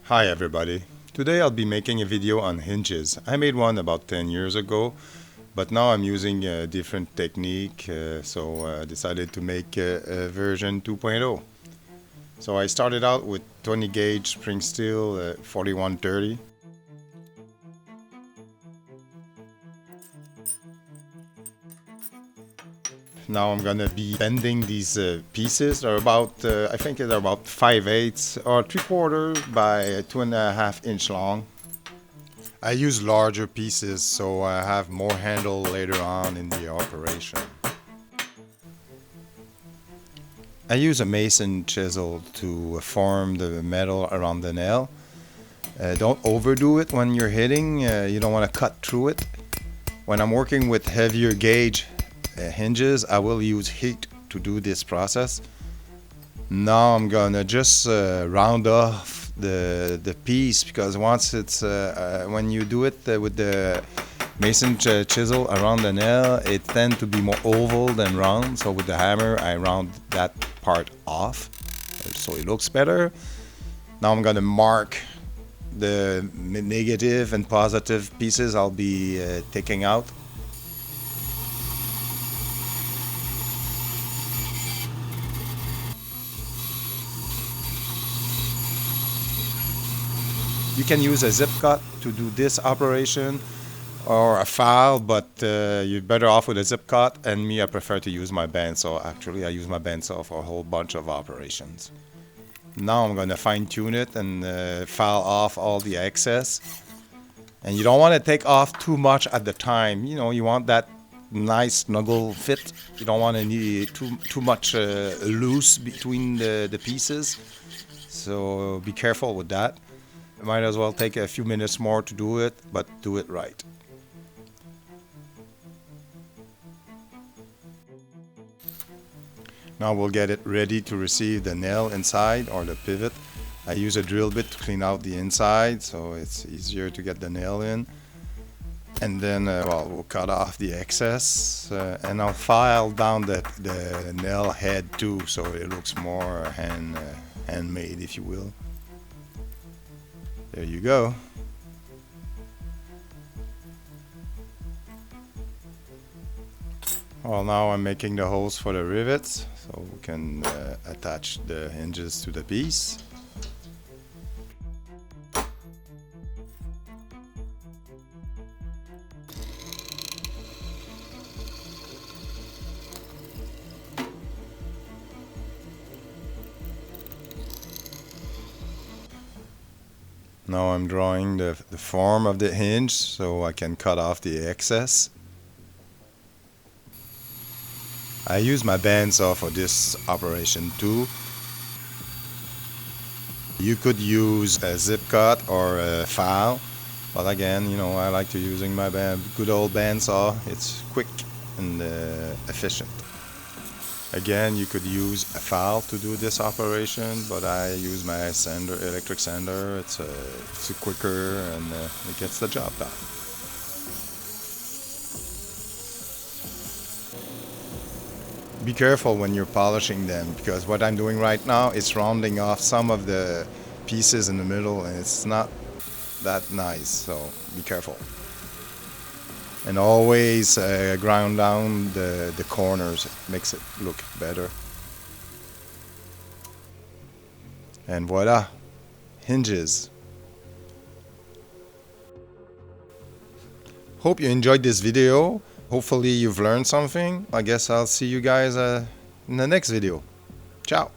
Hi everybody. Today I'll be making a video on hinges. I made one about 10 years ago, but now I'm using a different technique, so I decided to make a version 2.0. So I started out with 20 gauge spring steel 4130. Now I'm gonna be bending these pieces. They're about, I think they're about 5/8 or 3/4 by 2.5 inch long. I use larger pieces so I have more handle later on in the operation. I use a mason chisel to form the metal around the nail. Don't overdo it when you're hitting, you don't want to cut through it. When I'm working with heavier gauge hinges, I will use heat to do this process. Now I'm gonna just round off the piece, because once it's when you do it with the mason chisel around the nail, it tends to be more oval than round. So with the hammer I round that part off so it looks better. Now I'm gonna mark the negative and positive pieces I'll be taking out. You can use a zip cut to do this operation or a file, but you're better off with a zip cut, and me, I prefer to use my bandsaw. Actually, I use my bandsaw for a whole bunch of operations. Now I'm going to fine tune it and file off all the excess. And you don't want to take off too much at the time. You know, you want that nice snuggle fit. You don't want to need too much loose between the pieces. So be careful with that. Might as well take a few minutes more to do it, but do it right. Now we'll get it ready to receive the nail inside, or the pivot. I use a drill bit to clean out the inside so it's easier to get the nail in. And then we'll cut off the excess and I'll file down the nail head too, so it looks more handmade, if you will. There you go. Well, now I'm making the holes for the rivets so we can attach the hinges to the piece. Now I'm drawing the form of the hinge so I can cut off the excess. I use my bandsaw for this operation too. You could use a zip cut or a file, but again, you know, I like to using my good old bandsaw. It's quick and efficient. Again, you could use a file to do this operation, but I use my sander, electric sander. It's quicker and it gets the job done. Be careful when you're polishing them, because what I'm doing right now is rounding off some of the pieces in the middle and it's not that nice, so be careful. And always ground down the corners, it makes it look better. And voila, hinges. Hope you enjoyed this video. Hopefully you've learned something. I guess I'll see you guys in the next video. Ciao.